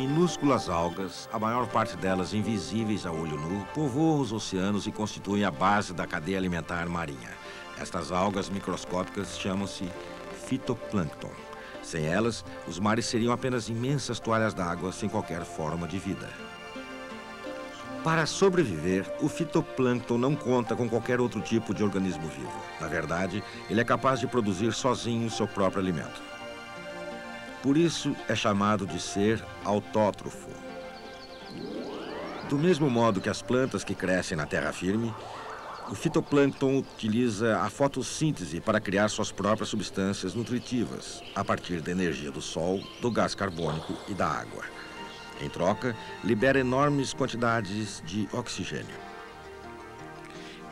Minúsculas algas, a maior parte delas invisíveis a olho nu, povoam os oceanos e constituem a base da cadeia alimentar marinha. Estas algas microscópicas chamam-se fitoplâncton. Sem elas, os mares seriam apenas imensas toalhas d'água sem qualquer forma de vida. Para sobreviver, o fitoplâncton não conta com qualquer outro tipo de organismo vivo. Na verdade, ele é capaz de produzir sozinho seu próprio alimento. Por isso, é chamado de ser autótrofo. Do mesmo modo que as plantas que crescem na terra firme, o fitoplâncton utiliza a fotossíntese para criar suas próprias substâncias nutritivas, a partir da energia do sol, do gás carbônico e da água. Em troca, libera enormes quantidades de oxigênio.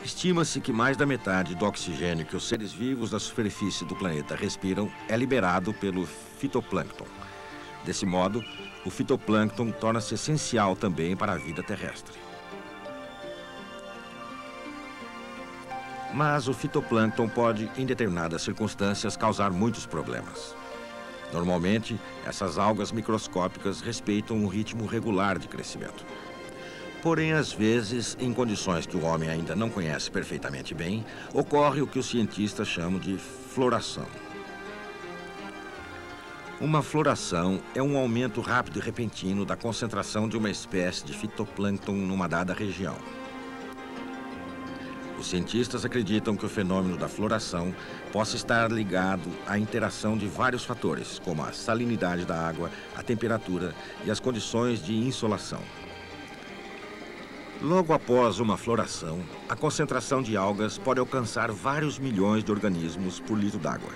Estima-se que mais da metade do oxigênio que os seres vivos da superfície do planeta respiram é liberado pelo fitoplâncton. Desse modo, o fitoplâncton torna-se essencial também para a vida terrestre. Mas o fitoplâncton pode, em determinadas circunstâncias, causar muitos problemas. Normalmente, essas algas microscópicas respeitam um ritmo regular de crescimento. Porém, às vezes, em condições que o homem ainda não conhece perfeitamente bem, ocorre o que os cientistas chamam de floração. Uma floração é um aumento rápido e repentino da concentração de uma espécie de fitoplâncton numa dada região. Os cientistas acreditam que o fenômeno da floração possa estar ligado à interação de vários fatores, como a salinidade da água, a temperatura e as condições de insolação. Logo após uma floração, a concentração de algas pode alcançar vários milhões de organismos por litro d'água.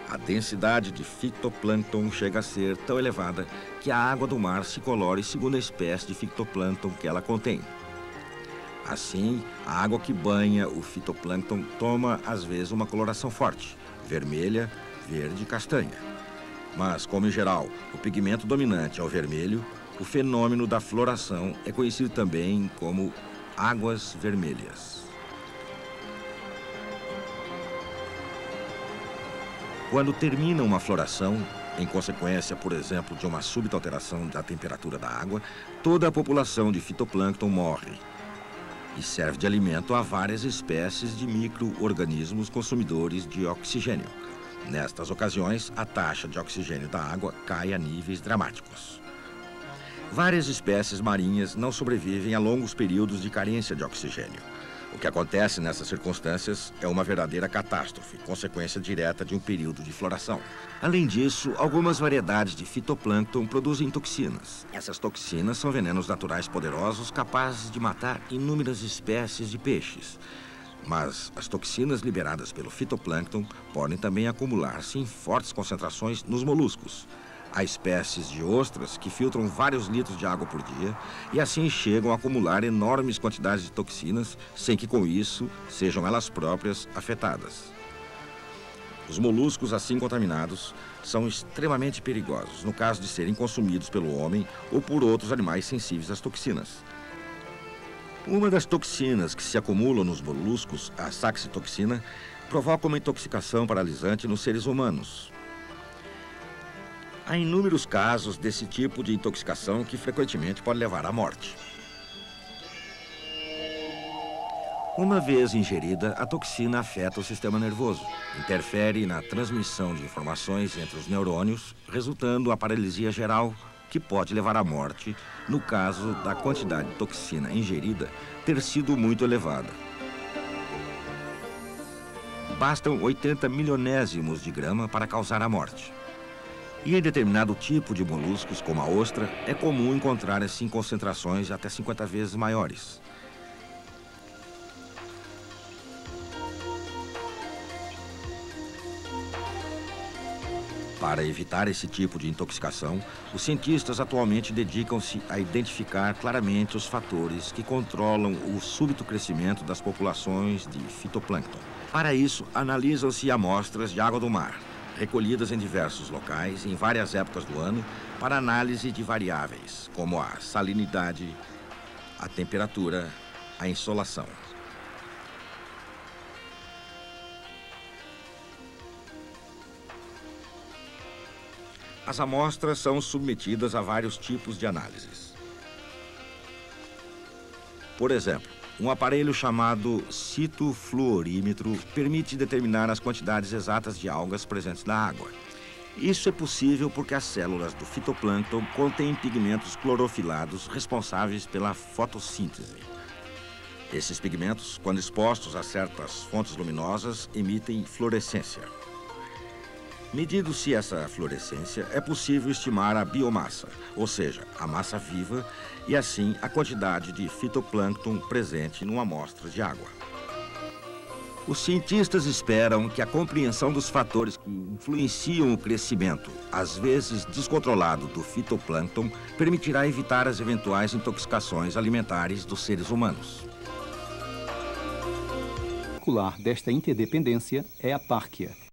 A densidade de fitoplâncton chega a ser tão elevada que a água do mar se colore segundo a espécie de fitoplâncton que ela contém. Assim, a água que banha o fitoplâncton toma, às vezes, uma coloração forte, vermelha, verde e castanha. Mas, como em geral, o pigmento dominante é o vermelho, o fenômeno da floração é conhecido também como águas vermelhas. Quando termina uma floração, em consequência, por exemplo, de uma súbita alteração da temperatura da água, toda a população de fitoplâncton morre e serve de alimento a várias espécies de micro-organismos consumidores de oxigênio. Nestas ocasiões, a taxa de oxigênio da água cai a níveis dramáticos. Várias espécies marinhas não sobrevivem a longos períodos de carência de oxigênio. O que acontece nessas circunstâncias é uma verdadeira catástrofe, consequência direta de um período de floração. Além disso, algumas variedades de fitoplâncton produzem toxinas. Essas toxinas são venenos naturais poderosos capazes de matar inúmeras espécies de peixes. Mas as toxinas liberadas pelo fitoplâncton podem também acumular-se em fortes concentrações nos moluscos. Há espécies de ostras que filtram vários litros de água por dia e assim chegam a acumular enormes quantidades de toxinas sem que com isso sejam elas próprias afetadas. Os moluscos assim contaminados são extremamente perigosos no caso de serem consumidos pelo homem ou por outros animais sensíveis às toxinas. Uma das toxinas que se acumulam nos moluscos, a saxitoxina, provoca uma intoxicação paralisante nos seres humanos. Há inúmeros casos desse tipo de intoxicação que frequentemente pode levar à morte. Uma vez ingerida, a toxina afeta o sistema nervoso, interfere na transmissão de informações entre os neurônios, resultando a paralisia geral, que pode levar à morte, no caso da quantidade de toxina ingerida ter sido muito elevada. Bastam 80 milionésimos de grama para causar a morte. E em determinado tipo de moluscos, como a ostra, é comum encontrar assim concentrações até 50 vezes maiores. Para evitar esse tipo de intoxicação, os cientistas atualmente dedicam-se a identificar claramente os fatores que controlam o súbito crescimento das populações de fitoplâncton. Para isso, analisam-se amostras de água do mar, recolhidas em diversos locais, em várias épocas do ano, para análise de variáveis, como a salinidade, a temperatura, a insolação. As amostras são submetidas a vários tipos de análises. Por exemplo, um aparelho chamado citofluorímetro permite determinar as quantidades exatas de algas presentes na água. Isso é possível porque as células do fitoplâncton contêm pigmentos clorofilados responsáveis pela fotossíntese. Esses pigmentos, quando expostos a certas fontes luminosas, emitem fluorescência. Medindo-se essa fluorescência, é possível estimar a biomassa, ou seja, a massa viva, e assim a quantidade de fitoplâncton presente numa amostra de água. Os cientistas esperam que a compreensão dos fatores que influenciam o crescimento, às vezes descontrolado, do fitoplâncton permitirá evitar as eventuais intoxicações alimentares dos seres humanos. O particular desta interdependência é a párquia.